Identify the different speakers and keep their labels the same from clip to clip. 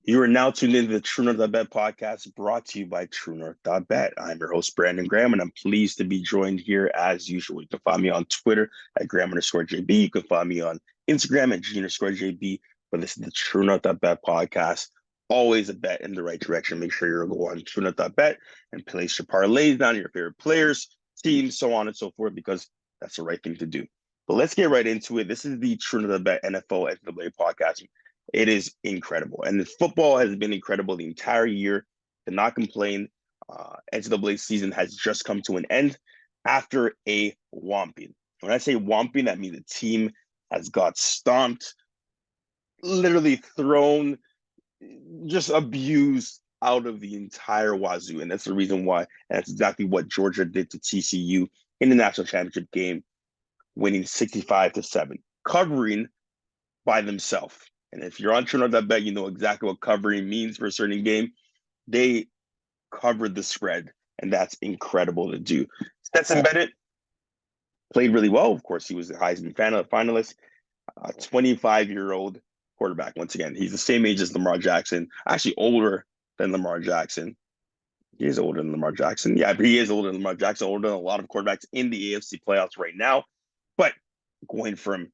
Speaker 1: You are now tuned into the TrueNorth.BET podcast brought to you by TrueNorth.BET. I'm your host, Brandon Graham, and I'm pleased to be joined here as usual. You can find me on Twitter at Graham_JB. You can find me on Instagram at G_JB. But this is the TrueNorth.BET podcast. Always a bet in the right direction. Make sure you're going on TrueNorth.BET and place your parlays down, your favorite players, teams, so on and so forth, because that's the right thing to do. But let's get right into it. This is the TrueNorth.BET NFL NCAA podcast. It is incredible. And the football has been incredible the entire year. Cannot complain. NCAA season has just come to an end after a whomping. When I say whomping, that means the team has got stomped, literally thrown, just abused out of the entire wazoo. And that's the reason why. And that's exactly what Georgia did to TCU in the national championship game, winning 65-7, covering by themselves. And if you're on TrueNorth.BET, you know exactly what covering means for a certain game. They covered the spread, and that's incredible to do. Stetson Bennett played really well. Of course, he was the Heisman finalist. 25-year-old quarterback. Once again, he's the same age as Lamar Jackson, actually older than Lamar Jackson. He is older than Lamar Jackson. Yeah, but he is older than Lamar Jackson, older than a lot of quarterbacks in the AFC playoffs right now. But going from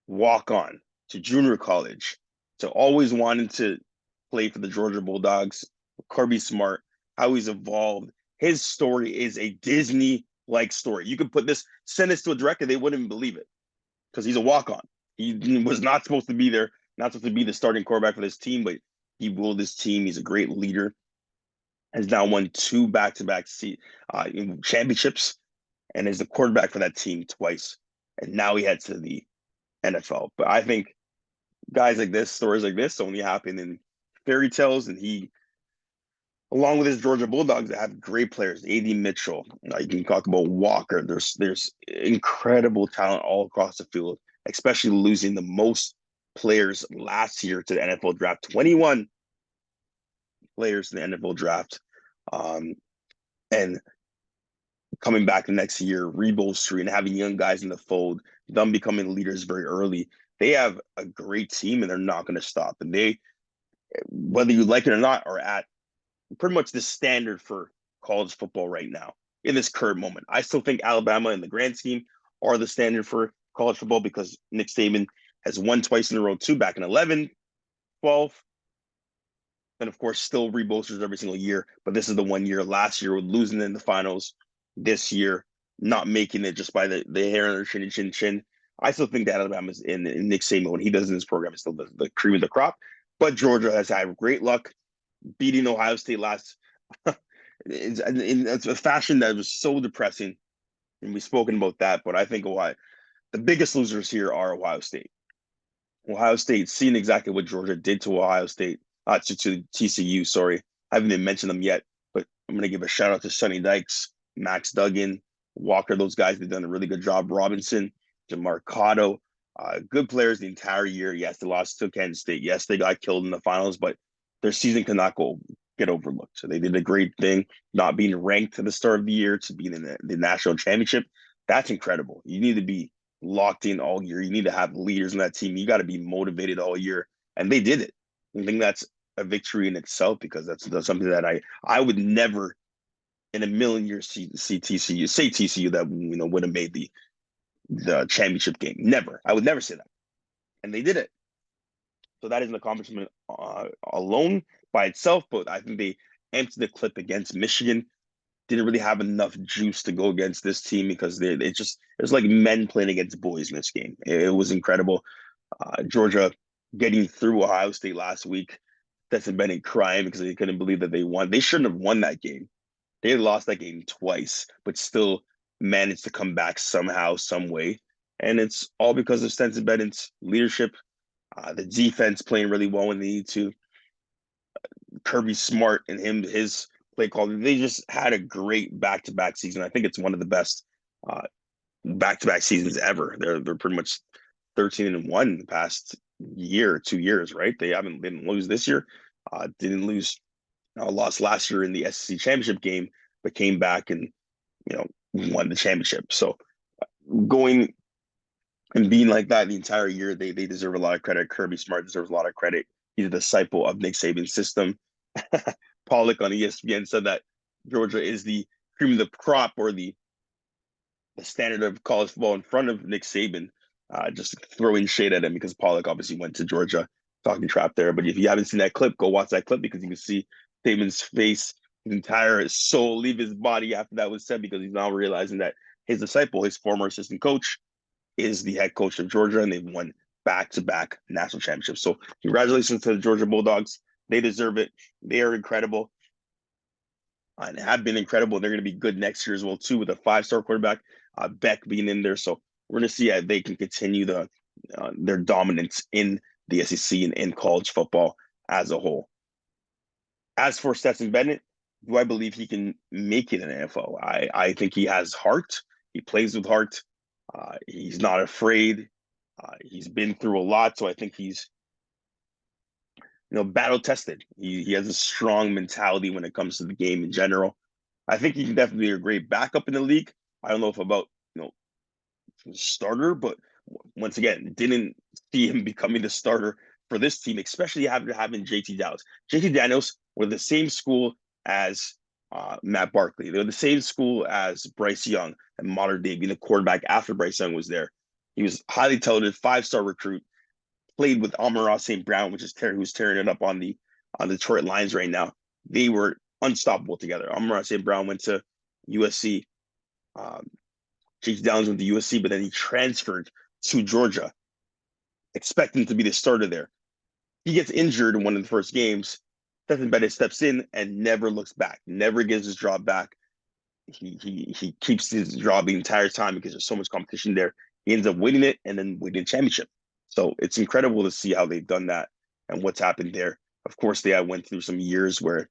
Speaker 1: walk-on to junior college to always wanting to play for the Georgia Bulldogs, Kirby Smart, how he's evolved. His story is a Disney-like story. You could send this to a director, they wouldn't even believe it because he's a walk-on. He was not supposed to be there, not supposed to be the starting quarterback for this team, but he willed this team. He's a great leader. Has now won 2 back-to-back championships and is the quarterback for that team twice. And now he heads to the NFL. But I think guys like this, stories like this only happen in fairy tales. And he, along with his Georgia Bulldogs, that have great players, A.D. Mitchell. You can talk about Walker. There's incredible talent all across the field, especially losing the most players last year to the NFL draft. 21 players in the NFL draft. And coming back the next year, rebolstering, having young guys in the fold, them becoming leaders very early. They have a great team, and they're not going to stop. And they, whether you like it or not, are at pretty much the standard for college football right now in this current moment. I still think Alabama, in the grand scheme, are the standard for college football because Nick Saban has won twice in a row too, back in 11, 12, and of course still rebolsters every single year. But this is the 1 year. Last year with losing in the finals. This year not making it just by the hair on their chin. I still think that Alabama's in Nick Saban, when he does in his program, is still the cream of the crop. But Georgia has had great luck beating Ohio State last in a fashion that was so depressing. And we've spoken about that. But I think the biggest losers here are Ohio State. Ohio State, seeing exactly what Georgia did to Ohio State, to TCU, sorry. I haven't even mentioned them yet, but I'm going to give a shout out to Sonny Dykes, Max Duggan, Walker. Those guys have done a really good job. Robinson, DeMarcado, good players the entire year. Yes, they lost to Kansas State. Yes, they got killed in the finals, but their season cannot get overlooked. So they did a great thing, not being ranked at the start of the year to being in the national championship. That's incredible. You need to be locked in all year. You need to have leaders in that team. You got to be motivated all year. And they did it. I think that's a victory in itself, because that's something that I would never in a million years see TCU that would have made the championship game. Never. I would never say that. And they did it. So that is an accomplishment alone by itself. But I think they emptied the clip against Michigan. Didn't really have enough juice to go against this team, because it was like men playing against boys in this game. It was incredible. Georgia getting through Ohio State last week. Stetson Bennett crying because they couldn't believe that they won. They shouldn't have won that game. They had lost that game twice, but still managed to come back somehow, some way. And it's all because of Stetson Bennett's leadership, the defense playing really well when they need to, Kirby Smart and his play calling. They just had a great back-to-back season. I think it's one of the best back-to-back seasons ever. They're pretty much 13-1 the past year, 2 years, right? They didn't lose this year, didn't lose, lost last year in the SEC championship game, but came back and won the championship. So going and being like that the entire year, they deserve a lot of credit. Kirby Smart deserves a lot of credit. He's a disciple of Nick Saban's system. Pollock on ESPN said that Georgia is the cream of the crop, or the standard of college football in front of Nick Saban. Just throwing shade at him because Pollock obviously went to Georgia, talking trap there. But if you haven't seen that clip, go watch that clip, because you can see Saban's face, his entire soul leave his body after that was said, because he's now realizing that his disciple, his former assistant coach, is the head coach of Georgia, and they've won back-to-back national championships. So congratulations to the Georgia Bulldogs. They deserve it. They are incredible and have been incredible. They're going to be good next year as well, too, with a five-star quarterback, Beck being in there. So we're going to see how they can continue their dominance in the SEC and in college football as a whole. As for Stetson Bennett, do I believe he can make it in the NFL? I think he has heart. He plays with heart. He's not afraid. He's been through a lot, so I think he's battle tested. He has a strong mentality when it comes to the game in general. I think he can definitely be a great backup in the league. I don't know if about starter, but once again, didn't see him becoming the starter for this team, especially after having JT Daniels. JT Daniels were the same school as Matt Barkley. They were the same school as Bryce Young and modern day, being the quarterback after Bryce Young was there. He was highly touted, five-star recruit, played with Amon-Ra St. Brown, which is who's tearing it up on the Detroit Lions right now. They were unstoppable together. Amon-Ra St. Brown went to USC. JT Downs went to USC, but then he transferred to Georgia, expecting to be the starter there. He gets injured in one of the first games. Stetson Bennett steps in and never looks back, never gives his job back. He keeps his job the entire time because there's so much competition there. He ends up winning it and then winning the championship. So it's incredible to see how they've done that and what's happened there. Of course, they went through some years where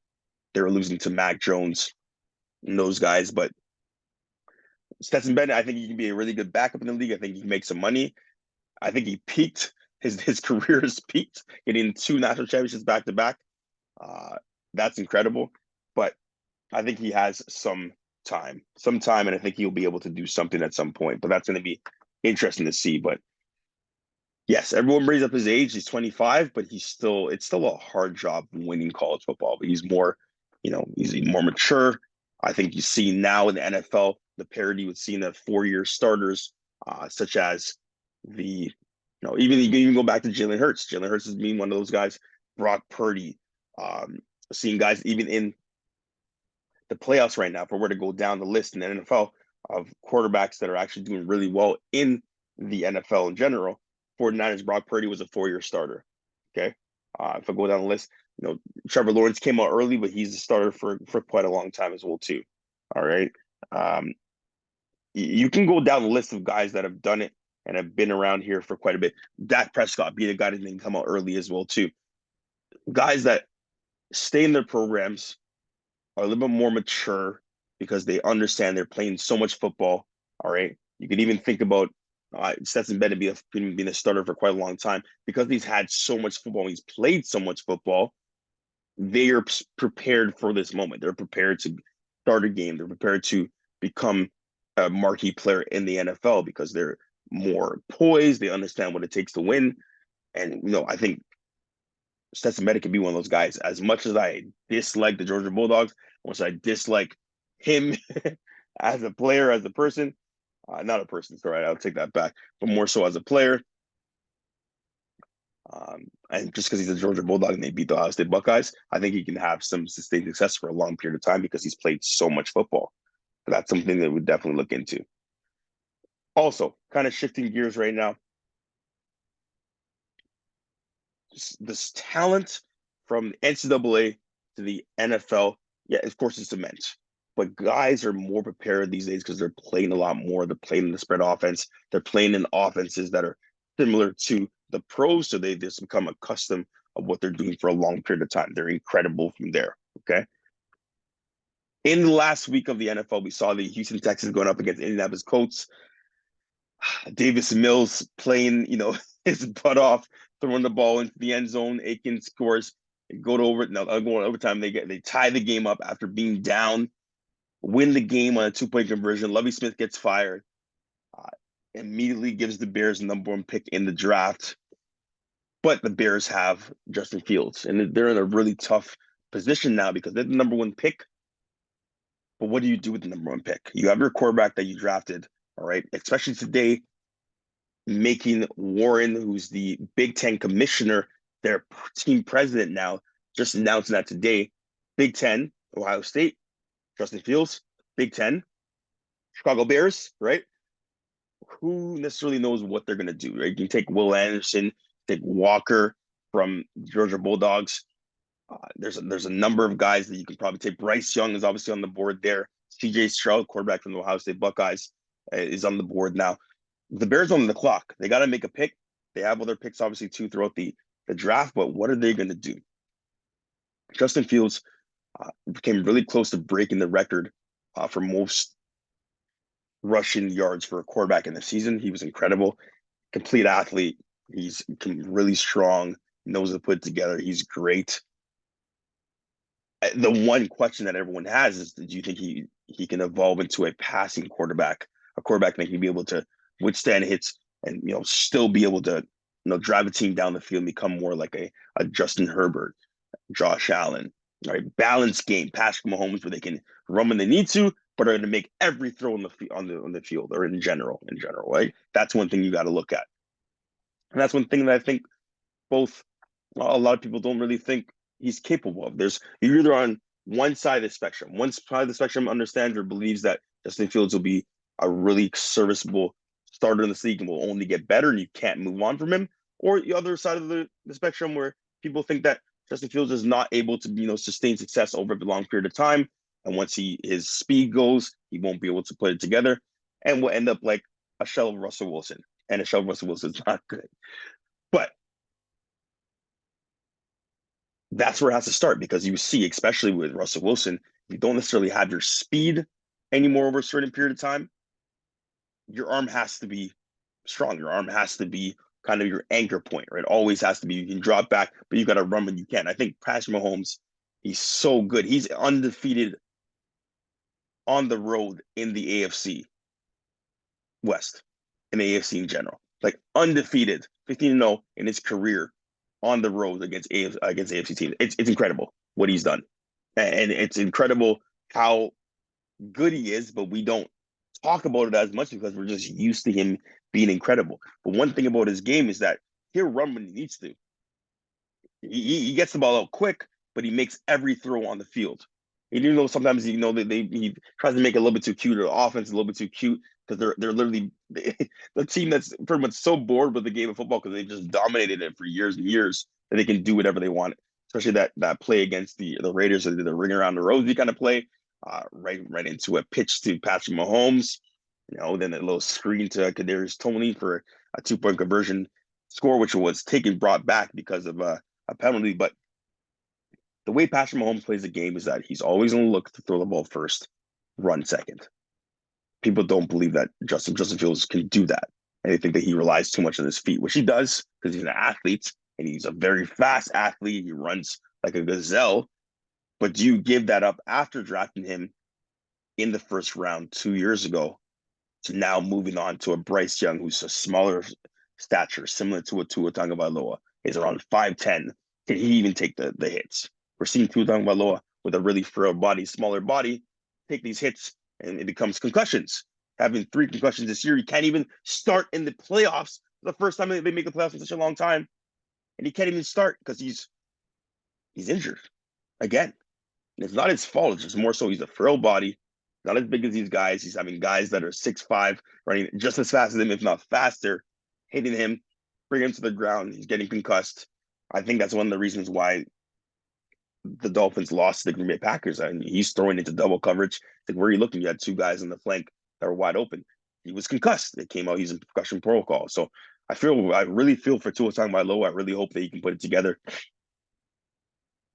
Speaker 1: they were losing to Mac Jones and those guys, but Stetson Bennett, I think he can be a really good backup in the league. I think he can make some money. I think he peaked. His career has peaked, getting 2 national championships back to back. That's incredible. But I think he has some time, and I think he'll be able to do something at some point. But that's going to be interesting to see. But yes, everyone brings up his age. He's 25, but it's still a hard job winning college football. But he's more, he's more mature. I think you see now in the NFL the parity with seeing the 4-year starters, such as even you can even go back to Jalen Hurts. Jalen Hurts is being one of those guys. Brock Purdy, seeing guys even in the playoffs right now, for where to go down the list in the NFL of quarterbacks that are actually doing really well in the NFL in general. 49ers, Brock Purdy was a 4-year starter. Okay. If I go down the list, Trevor Lawrence came out early, but he's a starter for quite a long time as well, too. All right. You can go down the list of guys that have done it and have been around here for quite a bit. Dak Prescott being a guy that didn't come out early as well, too. Guys that stay in their programs, are a little bit more mature because they understand they're playing so much football. All right. You could even think about Stetson Bennett being a starter for quite a long time because he's had so much football. He's played so much football. They are prepared for this moment. They're prepared to start a game. They're prepared to become a marquee player in the NFL because they're more poised. They understand what it takes to win. And, I think Stetson Bennett can be one of those guys. As much as I dislike the Georgia Bulldogs, as I dislike him as a player, as a person, not a person, sorry, I'll take that back, but more so as a player. And just because he's a Georgia Bulldog and they beat the Ohio State Buckeyes, I think he can have some sustained success for a long period of time because he's played so much football. But that's something that we'd definitely look into. Also, kind of shifting gears right now, this talent from NCAA to the NFL, yeah, of course it's immense. But guys are more prepared these days because they're playing a lot more. They're playing in the spread offense. They're playing in offenses that are similar to the pros, so they just become accustomed of what they're doing for a long period of time. They're incredible from there, okay? In the last week of the NFL, we saw the Houston Texans going up against Indianapolis Colts. Davis Mills playing, his butt off, throwing the ball into the end zone. Aikens scores. Go to overtime. They tie the game up after being down, win the game on a 2-point conversion. Lovie Smith gets fired. Immediately gives the Bears the #1 pick in the draft. But the Bears have Justin Fields, and they're in a really tough position now because they're the number one pick. But what do you do with the number one pick? You have your quarterback that you drafted, all right, especially today, making Warren, who's the Big Ten commissioner, their team president now, just announcing that today. Big Ten, Ohio State, Justin Fields, Big Ten, Chicago Bears, right? Who necessarily knows what they're going to do, right? You can take Will Anderson, take Walker from Georgia Bulldogs. There's a number of guys that you can probably take. Bryce Young is obviously on the board there. CJ Stroud, quarterback from the Ohio State Buckeyes, is on the board now. The Bears on the clock. They got to make a pick. They have other picks, obviously, too, throughout the draft. But what are they going to do? Justin Fields came really close to breaking the record for most rushing yards for a quarterback in the season. He was incredible. Complete athlete. He's really strong, knows to put it together. He's great. The one question that everyone has is, do you think he can evolve into a passing quarterback, a quarterback that can be able to withstand hits and still be able to drive a team down the field and become more like a Justin Herbert, Josh Allen, right? Balanced game, Patrick Mahomes, where they can run when they need to, but are going to make every throw on the field or in general, right? That's one thing you got to look at, and that's one thing that I think a lot of people don't really think he's capable of. You're either on one side of the spectrum. One side of the spectrum understands or believes that Justin Fields will be a really serviceable starter in this league and will only get better and you can't move on from him. Or the other side of the spectrum where people think that Justin Fields is not able to sustain success over a long period of time. And once his speed goes, he won't be able to put it together and will end up like a shell of Russell Wilson. And a shell of Russell Wilson is not good. But that's where it has to start, because you see, especially with Russell Wilson, you don't necessarily have your speed anymore over a certain period of time. Your arm has to be strong. Your arm has to be kind of your anchor point, right? Always has to be. You can drop back, but you got to run when you can. I think Patrick Mahomes, he's so good. He's undefeated on the road in the AFC West, in the AFC in general. Like undefeated, 15-0 in his career on the road against AFC teams. It's incredible what he's done. And it's incredible how good he is, but we don't talk about it as much because we're just used to him being incredible. But one thing about his game is that he'll run when he needs to. He gets the ball out quick, but he makes every throw on the field. And sometimes he tries to make it a little bit too cute, or the offense a little bit too cute, because they're literally the team that's pretty much so bored with the game of football because they've just dominated it for years and years that they can do whatever they want. Especially that play against the Raiders, the ring around the rosy kind of play, right into a pitch to Patrick Mahomes, then a little screen to Kadarius Toney for a 2-point conversion score, which was brought back because of a penalty. But the way Patrick Mahomes plays the game is that he's always going to look to throw the ball first, run second. People don't believe that Justin Fields can do that. And they think that he relies too much on his feet, which he does because he's an athlete and he's a very fast athlete. He runs like a gazelle. But do you give that up after drafting him in the first round 2 years ago to now moving on to a Bryce Young, who's a smaller stature, similar to a Tua Tagovailoa, is around 5'10"? Can he even take the hits? We're seeing Tua Tagovailoa with a really frail body, smaller body, take these hits, and it becomes concussions. Having 3 concussions this year, he can't even start in the playoffs. The first time they make the playoffs in such a long time, and he can't even start because he's injured again. And it's not his fault. It's just more so he's a frail body, not as big as these guys. He's having guys that are 6'5", running just as fast as him, if not faster, hitting him, bringing him to the ground. He's getting concussed. I think that's one of the reasons why the Dolphins lost to the Green Bay Packers. And he's throwing into double coverage. Like, where are you looking? You had 2 guys on the flank that were wide open. He was concussed. It came out he's in concussion protocol. So I really feel for Tua Tagovailoa. I really hope that he can put it together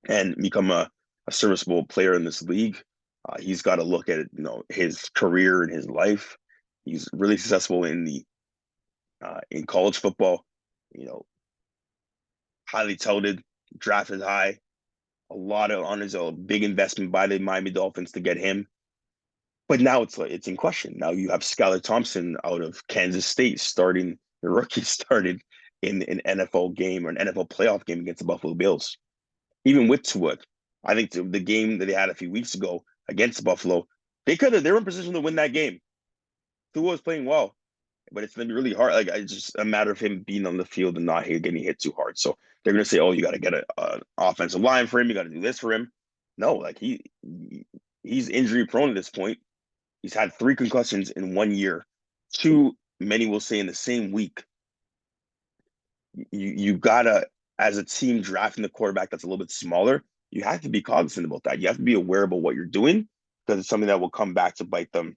Speaker 1: and become a serviceable player in this league. He's got to look at his career and his life. He's really successful in college football. Highly touted, drafted high. A lot of honors, a big investment by the Miami Dolphins to get him. But now it's in question. Now you have Skylar Thompson out of Kansas State the rookie started in an NFL game or an NFL playoff game against the Buffalo Bills. Even with Tua, I think the game that they had a few weeks ago against Buffalo, they were in position to win that game. Tua was playing well, but it's going to be really hard. Like, it's just a matter of him being on the field and not getting hit too hard. So they're going to say, "Oh, you got to get an offensive line for him. You got to do this for him." No, like he's injury prone at this point. He's had 3 concussions in 1 year, 2, many will say, in the same week. You gotta, as a team drafting the quarterback that's a little bit smaller, you have to be cognizant about that. You have to be aware about what you're doing because it's something that will come back to bite them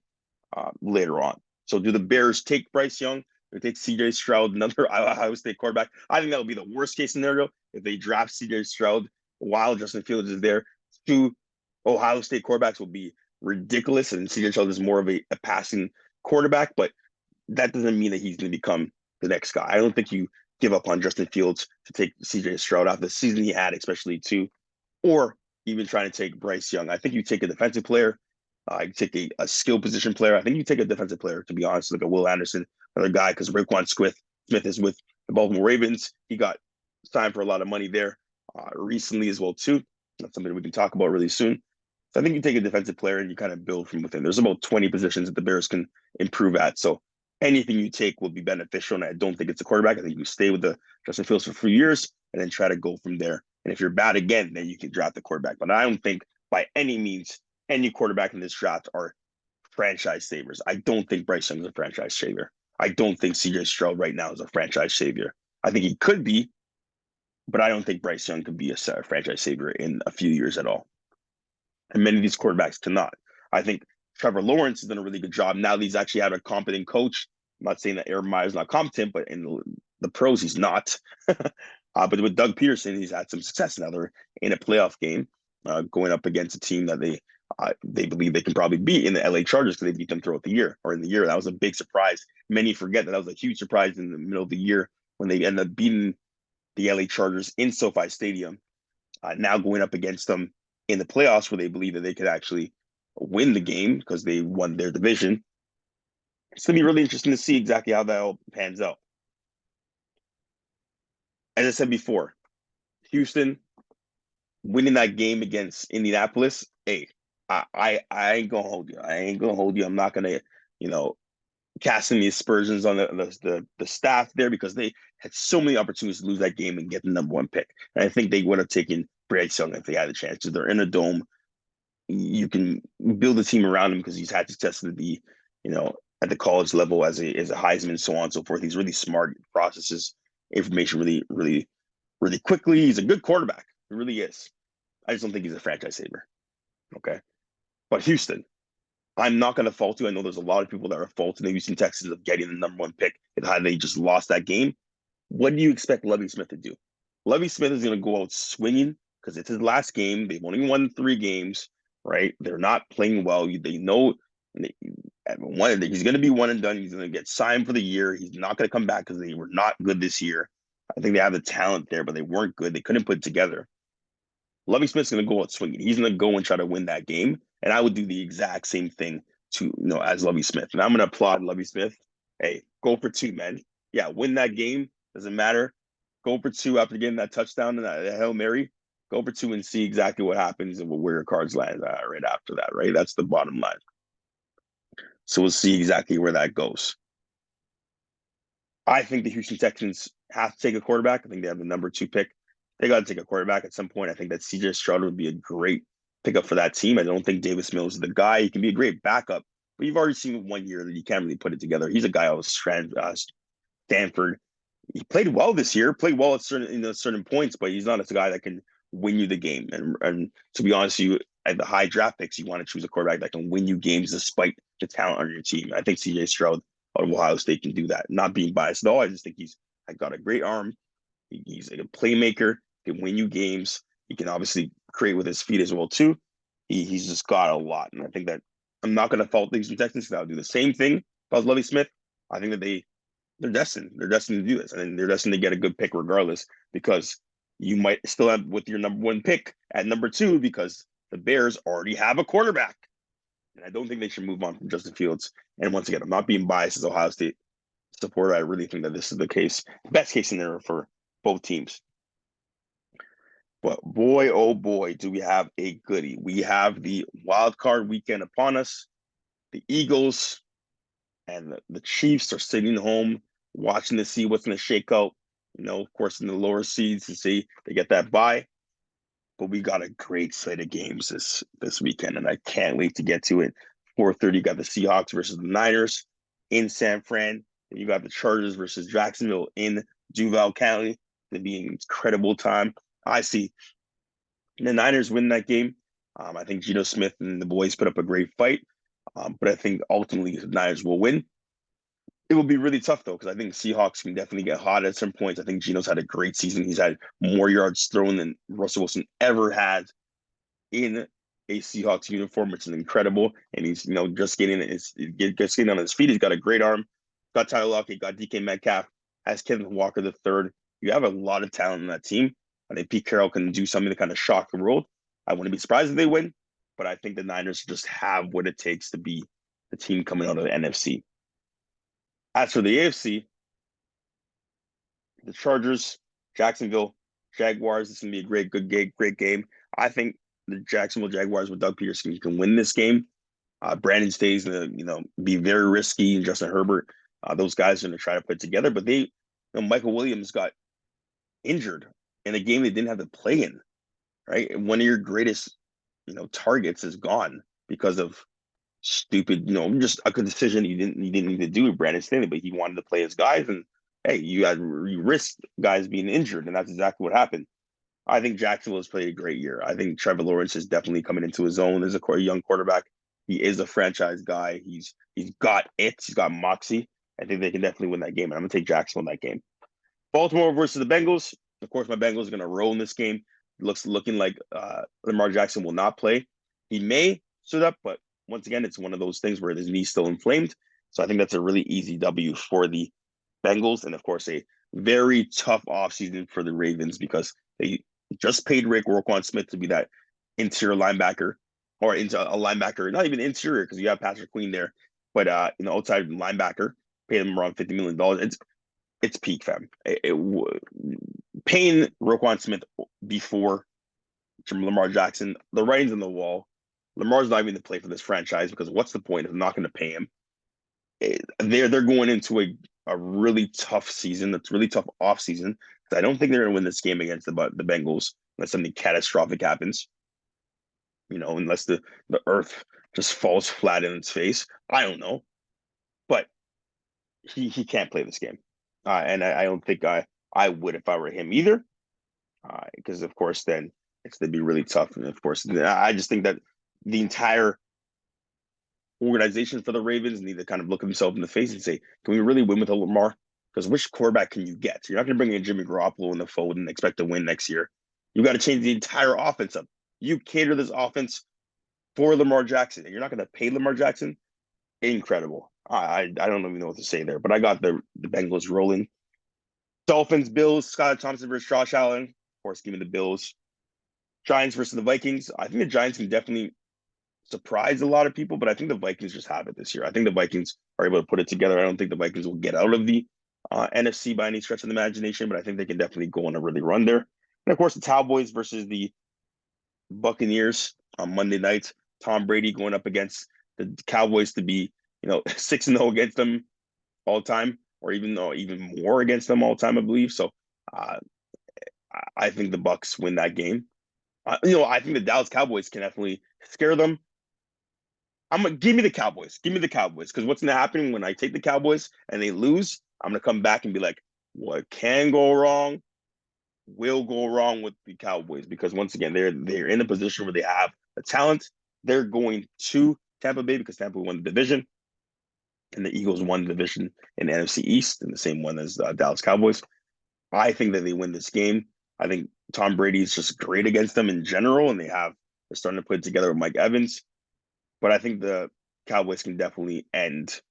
Speaker 1: later on. So do the Bears take Bryce Young? They take CJ Stroud, another Ohio State quarterback? I think that would be the worst case scenario if they draft CJ Stroud while Justin Fields is there. 2 Ohio State quarterbacks would be ridiculous, and CJ Stroud is more of a passing quarterback, but that doesn't mean that he's going to become the next guy. I don't think you give up on Justin Fields to take CJ Stroud after the season he had, especially too, or even trying to take Bryce Young. I think you take a defensive player. You take a skill position player. I think you take a defensive player, to be honest, like a Will Anderson, another guy, because Raekwon Smith is with the Baltimore Ravens. He got signed for a lot of money there recently as well too. That's something we can talk about really soon. So I think you take a defensive player and you kind of build from within. There's about 20 positions that the Bears can improve at. So anything you take will be beneficial. And I don't think it's a quarterback. I think you stay with the Justin Fields for 3 years and then try to go from there. And if you're bad again, then you can draft the quarterback. But I don't think by any means any quarterback in this draft are franchise savers. I don't think Bryce Young is a franchise savior. I don't think CJ Stroud right now is a franchise savior. I think he could be, but I don't think Bryce Young could be a franchise savior in a few years at all. And many of these quarterbacks cannot. I think Trevor Lawrence has done a really good job. Now that he's actually had a competent coach. I'm not saying that Aaron Meyer's not competent, but in the pros, he's not. But with Doug Peterson, he's had some success now. They're in a playoff game going up against a team that they believe they can probably beat in the LA Chargers because they beat them throughout the year or in the year. That was a big surprise. Many forget that was a huge surprise in the middle of the year when they ended up beating the LA Chargers in SoFi Stadium. Now going up against them in the playoffs where they believe that they could actually win the game because they won their division. It's going to be really interesting to see exactly how that all pans out. As I said before, Houston winning that game against Indianapolis, hey, I ain't gonna hold you. I ain't gonna hold you. I'm not gonna, cast any aspersions on the staff there because they had so many opportunities to lose that game and get the number 1 pick. And I think they would have taken Bryce Young if they had a chance. They're in a dome. You can build a team around him because he's had success at the, at the college level as a Heisman, so on and so forth. He's really smart, processes information really, really, really quickly. He's a good quarterback. He really is. I just don't think he's a franchise saver. Okay. But Houston, I'm not going to fault you. I know there's a lot of people that are faulting the Houston Texans of getting the number 1 pick and how they just lost that game. What do you expect Lovie Smith to do? Lovie Smith is going to go out swinging because it's his last game. They've only won 3 games, right? They're not playing well. They know he's going to be one and done. He's going to get signed for the year. He's not going to come back because they were not good this year. I think they have the talent there, but they weren't good. They couldn't put it together. Lovie Smith's going to go out swinging. He's going to go and try to win that game. And I would do the exact same thing as Lovie Smith. And I'm going to applaud Lovie Smith. Hey, go for 2, man. Yeah, win that game. Doesn't matter. Go for 2 after getting that touchdown and that Hail Mary. Go for 2 and see exactly what happens and where your cards land right after that, right? That's the bottom line. So we'll see exactly where that goes. I think the Houston Texans have to take a quarterback. I think they have the number 2 pick. They got to take a quarterback at some point. I think that CJ Stroud would be a great pickup for that team. I don't think Davis Mills is the guy. He can be a great backup, but you've already seen 1 year that you can't really put it together. He's a guy out of Stanford. He played well this year, played well at certain points, but he's not a guy that can win you the game. And to be honest with you, at the high draft picks, you want to choose a quarterback that can win you games despite the talent on your team. I think CJ Stroud out of Ohio State can do that. Not being biased at all. I just think he's got a great arm. He's like a playmaker, can win you games. He can obviously create with his feet as well too. He's just got a lot. And I think that I'm not going to fault these Texans because I'll do the same thing if I was Lovie Smith. I think that they're destined. They're destined to do this. And they're destined to get a good pick regardless because you might still have with your number 1 pick at number 2 because the Bears already have a quarterback. And I don't think they should move on from Justin Fields. And once again, I'm not being biased as Ohio State supporter, I really think that this is the case, best case scenario for both teams. But boy, oh boy, do we have a goodie. We have the wild card weekend upon us. The Eagles and the Chiefs are sitting home watching to see what's going to shake out. Of course, in the lower seeds to see they get that bye. But we got a great slate of games this weekend, and I can't wait to get to it. 4:30, you got the Seahawks versus the Niners in San Fran. And you got the Chargers versus Jacksonville in Duval County. It'll be an incredible time. I see the Niners win that game. I think Geno Smith and the boys put up a great fight, but I think ultimately the Niners will win. It will be really tough, though, because I think Seahawks can definitely get hot at some points. I think Geno's had a great season. He's had more yards thrown than Russell Wilson ever had in a Seahawks uniform, which is incredible. And he's, just getting on his feet. He's got a great arm. Got Tyler Lockett, got DK Metcalf, has Kevin Walker the third. You have a lot of talent in that team. I think Pete Carroll can do something to kind of shock the world. I wouldn't be surprised if they win, but I think the Niners just have what it takes to be the team coming out of the NFC. As for the AFC, the Chargers, Jacksonville, Jaguars, this is going to be a great game. I think the Jacksonville Jaguars with Doug Peterson can win this game. Brandon Staley's going to, be very risky, and Justin Herbert. Those guys are going to try to put it together, but Michael Williams got injured in a game they didn't have to play in, right? And one of your greatest, targets is gone because of stupid, just a good decision he didn't need to do with Brandon Staley, but he wanted to play his guys, and hey, you risk guys being injured, and that's exactly what happened. I think Jacksonville has played a great year. I think Trevor Lawrence is definitely coming into his own as a young quarterback. He is a franchise guy. He's got it. He's got moxie. I think they can definitely win that game, and I'm gonna take Jacksonville in that game. Baltimore versus the Bengals. Of course, my Bengals are gonna roll in this game. Looking like Lamar Jackson will not play. He may suit up, but once again, it's one of those things where his knee's still inflamed. So I think that's a really easy W for the Bengals. And of course, a very tough offseason for the Ravens because they just paid Roquan Smith to be that interior linebacker, or into a linebacker, not even interior because you have Patrick Queen there, but outside linebacker, paid him around $50 million. It's peak, fam. Paying Roquan Smith before Lamar Jackson, the writing's on the wall. Lamar's not even to play for this franchise because what's the point if I'm not going to pay him? They're going into a really tough season. That's really tough off season. I don't think they're going to win this game against the Bengals unless something catastrophic happens. Unless the earth just falls flat in its face. I don't know, but he can't play this game, and I don't think I would if I were him either, because of course then it's going to be really tough, and of course I just think that the entire organization for the Ravens need to kind of look themselves in the face and say, can we really win with a Lamar? Because which quarterback can you get? You're not going to bring in Jimmy Garoppolo in the fold and expect to win next year. You got to change the entire offense up. You cater this offense for Lamar Jackson, and you're not going to pay Lamar Jackson. Incredible. I don't even know what to say there, but I got the Bengals rolling. Dolphins, Bills, Skylar Thompson versus Josh Allen. Of course, give me the Bills. Giants versus the Vikings. I think the Giants can definitely surprise a lot of people, but I think the Vikings just have it this year. I think the Vikings are able to put it together. I don't think the Vikings will get out of the NFC by any stretch of the imagination, but I think they can definitely go on a really run there. And of course, the Cowboys versus the Buccaneers on Monday night. Tom Brady going up against the Cowboys to be, 6-0 against them all time, or even more against them all time, I believe. So I think the Bucs win that game. I think the Dallas Cowboys can definitely scare them. Give me the Cowboys. Give me the Cowboys. Because what's gonna happen when I take the Cowboys and they lose, I'm gonna come back and be like, what can go wrong will go wrong with the Cowboys. Because once again, they're in a position where they have the talent. They're going to Tampa Bay because Tampa won the division. And the Eagles won the division in the NFC East, and the same one as Dallas Cowboys. I think that they win this game. I think Tom Brady is just great against them in general, and they're starting to put it together with Mike Evans. But I think the Cowboys can definitely end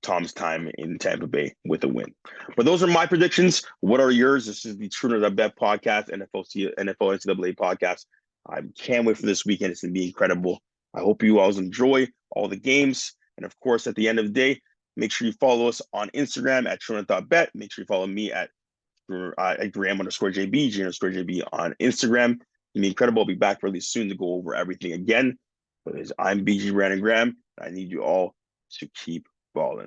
Speaker 1: Tom's time in Tampa Bay with a win. But those are my predictions. What are yours? This is the TRUENORTH.BET podcast, NFL NCAA podcast. I can't wait for this weekend. It's going to be incredible. I hope you all enjoy all the games. And of course, at the end of the day, Make sure you follow us on Instagram at TRUENORTH.BET. Make sure you follow me at Graham_JB, G_JB on Instagram. It'll be incredible. I'll be back really soon to go over everything again. But I'm BG Brandon Graham. I need you all to keep balling.